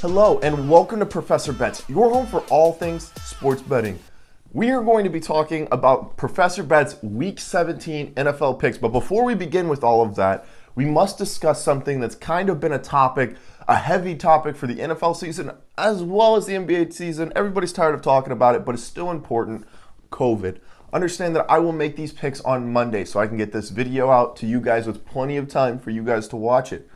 Hello and welcome to Professor Bets, your home for all things sports betting. We are going to be talking about Professor Bets Week 17 NFL picks, but before we begin with all of that, we must discuss something that's kind of been a topic, a heavy topic for the NFL season as well as the NBA season. Everybody's tired of talking about it, but it's still important: COVID. Understand that I will make these picks on Monday so I can get this video out to you guys with plenty of time for you guys to watch it.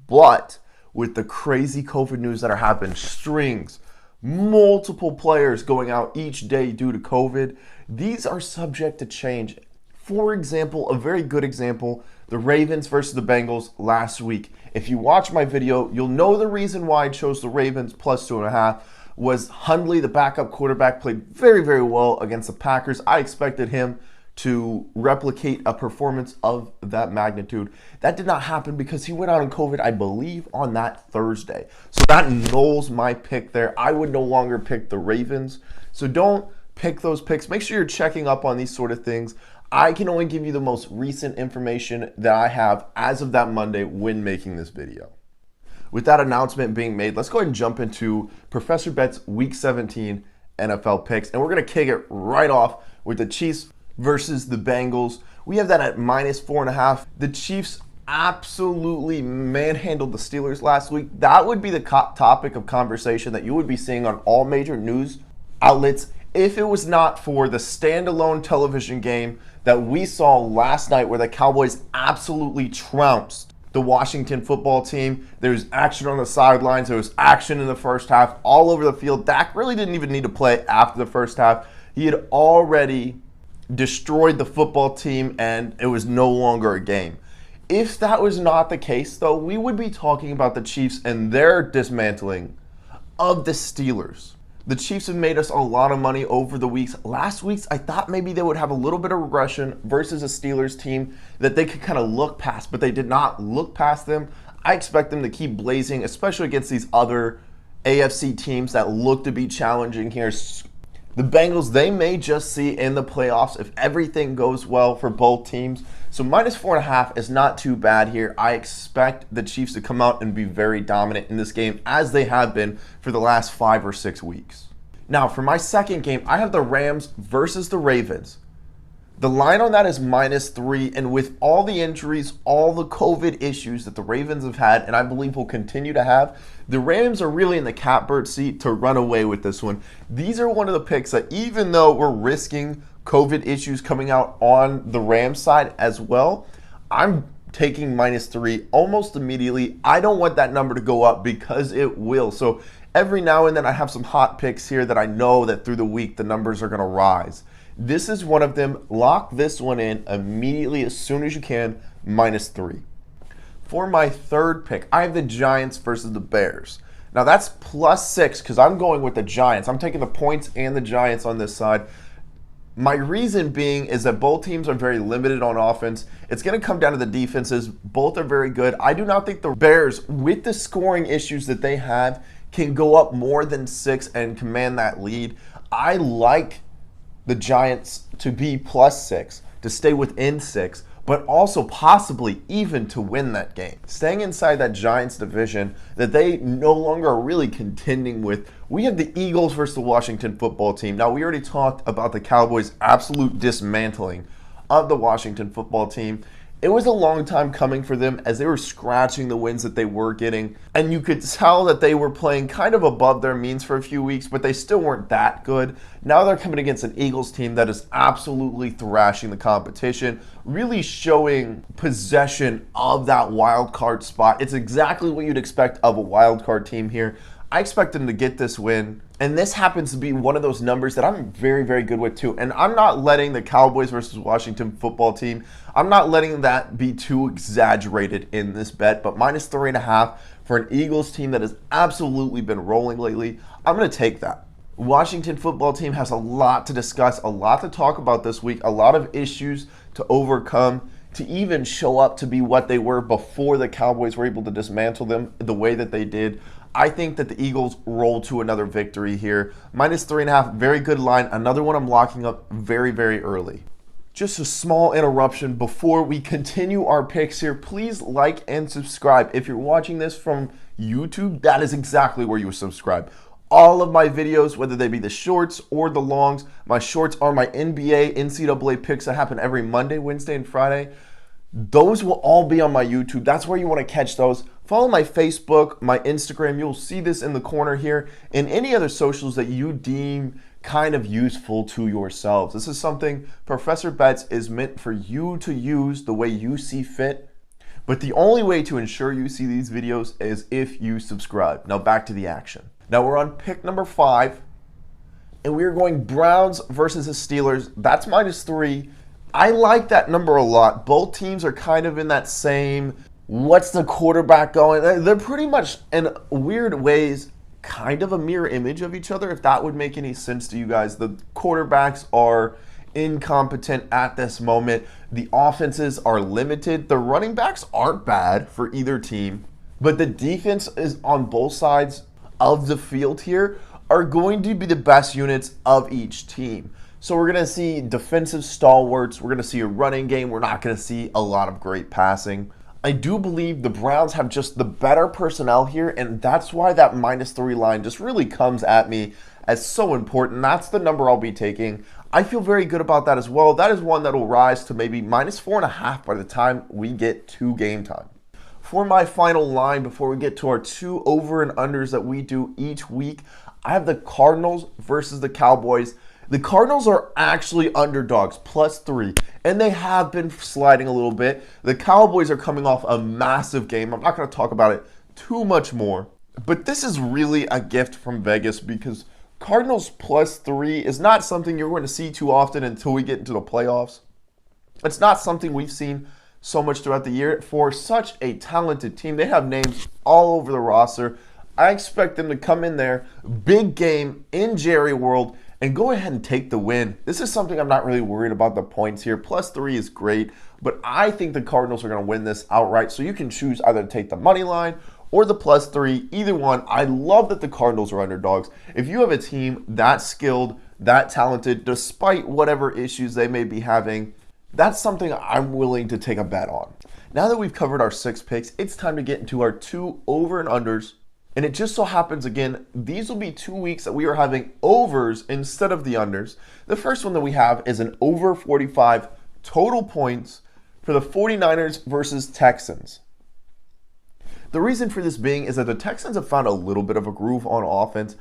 But with the crazy COVID news that are happening, strings, multiple players going out each day due to COVID, these are subject to change. For example, a very good example, the Ravens versus the Bengals last week. If you watch my video, you'll know the reason why I chose the Ravens plus 2.5 was Hundley, the backup quarterback, played very, very well against the Packers. I expected him to replicate a performance of that magnitude. That did not happen because he went out on COVID, I believe, on that Thursday. So that nulls my pick there. I would no longer pick the Ravens. So don't pick those picks. Make sure you're checking up on these sort of things. I can only give you the most recent information that I have as of that Monday when making this video. With that announcement being made, let's go ahead and jump into Professor Bet's Week 17 NFL picks. And we're going to kick it right off with the Chiefs versus the Bengals. We have that at minus 4.5. The Chiefs absolutely manhandled the Steelers last week. That would be the topic of conversation that you would be seeing on all major news outlets if it was not for the standalone television game that we saw last night where the Cowboys absolutely trounced the Washington football team. There was action on the sidelines. There was action in the first half all over the field. Dak really didn't even need to play after the first half. He had already destroyed the football team and it was no longer a game. If that was not the case, though, we would be talking about the Chiefs and their dismantling of the Steelers. The Chiefs have made us a lot of money over the weeks. Last week's, I thought maybe they would have a little bit of regression versus a Steelers team that they could kind of look past, but they did not look past them. I expect them to keep blazing, especially against these other AFC teams that look to be challenging here. The Bengals, they may just see in the playoffs if everything goes well for both teams. So minus 4.5 is not too bad here. I expect the Chiefs to come out and be very dominant in this game as they have been for the last 5 or 6 weeks. Now, for my second game, I have the Rams versus the Ravens. The line on that is minus 3, and with all the injuries, all the COVID issues that the Ravens have had, and I believe will continue to have, the Rams are really in the catbird seat to run away with this one. These are one of the picks that, even though we're risking COVID issues coming out on the Rams side as well, I'm taking minus 3 almost immediately. I don't want that number to go up because it will. So every now and then I have some hot picks here that I know that through the week the numbers are going to rise. This is one of them. Lock this one in immediately as soon as you can, minus 3. For my third pick, I have the Giants versus the Bears. Now that's plus 6 because I'm going with the Giants. I'm taking the points and the Giants on this side. My reason being is that both teams are very limited on offense. It's going to come down to the defenses. Both are very good. I do not think the Bears, with the scoring issues that they have, can go up more than 6 and command that lead. I like the Giants to be plus 6, to stay within 6, but also possibly even to win that game. Staying inside that Giants division that they no longer are really contending with, we have the Eagles versus the Washington football team. Now, we already talked about the Cowboys' absolute dismantling of the Washington football team. It was a long time coming for them as they were scratching the wins that they were getting. And you could tell that they were playing kind of above their means for a few weeks, but they still weren't that good. Now they're coming against an Eagles team that is absolutely thrashing the competition, really showing possession of that wild card spot. It's exactly what you'd expect of a wild card team here. I expect them to get this win. And this happens to be one of those numbers that I'm very, very good with too. And I'm not letting the Cowboys versus Washington football team, I'm not letting that be too exaggerated in this bet. But minus 3.5 for an Eagles team that has absolutely been rolling lately, I'm going to take that. Washington football team has a lot to discuss, a lot to talk about this week, a lot of issues to overcome to even show up to be what they were before the Cowboys were able to dismantle them the way that they did. I think that the Eagles roll to another victory here. Minus 3.5, very good line. Another one I'm locking up very, very early. Just a small interruption before we continue our picks here. Please like and subscribe. If you're watching this from YouTube, that is exactly where you subscribe. All of my videos, whether they be the shorts or the longs, my shorts are my NBA, NCAA picks that happen every Monday, Wednesday, and Friday. Those will all be on my YouTube. That's where you want to catch those. Follow my Facebook, my Instagram. You'll see this in the corner here, and any other socials that you deem kind of useful to yourselves. This is something Professor Bets is meant for you to use the way you see fit. But the only way to ensure you see these videos is if you subscribe. Now back to the action. Now we're on pick number 5, and we're going Browns versus the Steelers. That's -3. I like that number a lot. Both teams are kind of in that same, what's the quarterback going? They're pretty much, in weird ways, kind of a mirror image of each other, if that would make any sense to you guys. The quarterbacks are incompetent at this moment. The offenses are limited. The running backs aren't bad for either team, but the defense is on both sides of the field here are going to be the best units of each team. So we're going to see defensive stalwarts. We're going to see a running game. We're not going to see a lot of great passing. I do believe the Browns have just the better personnel here, and that's why that -3 line just really comes at me as so important. That's the number I'll be taking. I feel very good about that as well. That is one that will rise to maybe -4.5 by the time we get to game time. For my final line, before we get to our 2 over and unders that we do each week, I have the Cardinals versus the Cowboys. The Cardinals are actually underdogs, +3, and they have been sliding a little bit. The Cowboys are coming off a massive game. I'm not going to talk about it too much more, but this is really a gift from Vegas because Cardinals +3 is not something you're going to see too often until we get into the playoffs. It's not something we've seen so much throughout the year for such a talented team. They have names all over the roster. I expect them to come in there, big game in Jerry World, and go ahead and take the win. This is something I'm not really worried about the points here. +3 is great, but I think the Cardinals are going to win this outright. So you can choose either to take the money line or the +3, either one. I love that the Cardinals are underdogs. If you have a team that skilled, that talented, despite whatever issues they may be having, that's something I'm willing to take a bet on. Now that we've covered our 6 picks, it's time to get into our 2 over and unders. And it just so happens, again, these will be 2 weeks that we are having overs instead of the unders. The first one that we have is an over 45 total points for the 49ers versus Texans. The reason for this being is that the Texans have found a little bit of a groove on offense,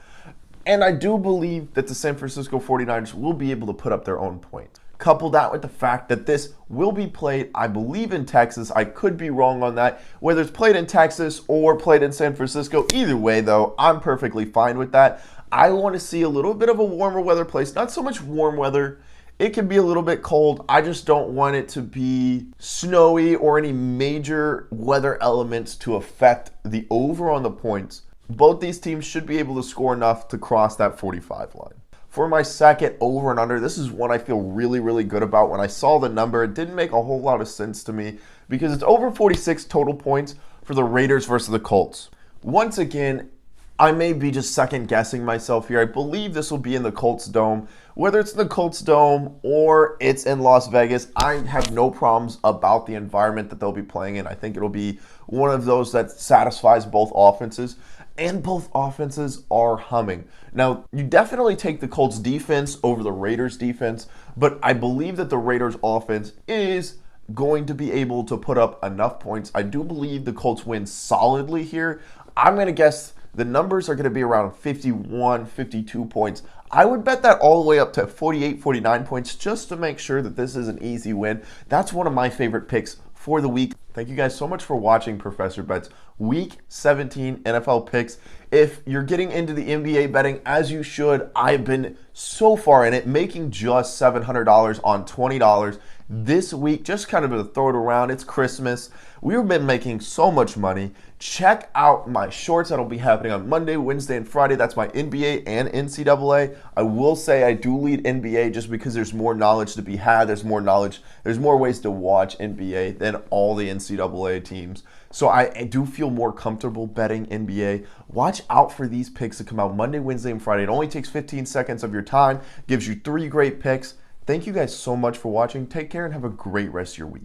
and I do believe that the San Francisco 49ers will be able to put up their own points. Couple that with the fact that this will be played, I believe, in Texas. I could be wrong on that. Whether it's played in Texas or played in San Francisco, either way, though, I'm perfectly fine with that. I want to see a little bit of a warmer weather place. Not so much warm weather. It can be a little bit cold. I just don't want it to be snowy or any major weather elements to affect the over on the points. Both these teams should be able to score enough to cross that 45 line. For my second over and under, this is one I feel really, really good about. When I saw the number, it didn't make a whole lot of sense to me because it's over 46 total points for the Raiders versus the Colts. Once again, I may be just second guessing myself here. I believe this will be in the Colts Dome. Whether it's in the Colts Dome or it's in Las Vegas, I have no problems about the environment that they'll be playing in. I think it'll be one of those that satisfies both offenses. And both offenses are humming. Now, you definitely take the Colts defense over the Raiders defense, but I believe that the Raiders offense is going to be able to put up enough points. I do believe the Colts win solidly here. I'm going to guess the numbers are going to be around 51, 52 points. I would bet that all the way up to 48, 49 points just to make sure that this is an easy win. That's one of my favorite picks for the week. Thank you guys so much for watching Professor Bets Week 17 NFL picks. If you're getting into the NBA betting, as you should, I've been so far in it, making just $700 on $20 this week, just kind of to throw it around. It's Christmas. We've been making so much money. Check out my shorts that'll be happening on Monday, Wednesday, and Friday. That's my NBA and NCAA. I will say I do lead NBA just because there's more knowledge to be had. There's more knowledge. There's more ways to watch NBA than all the NCAA teams. So I do feel more comfortable betting NBA. Watch out for these picks to come out Monday, Wednesday, and Friday. It only takes 15 seconds of your time. Gives you 3 great picks. Thank you guys so much for watching. Take care and have a great rest of your week.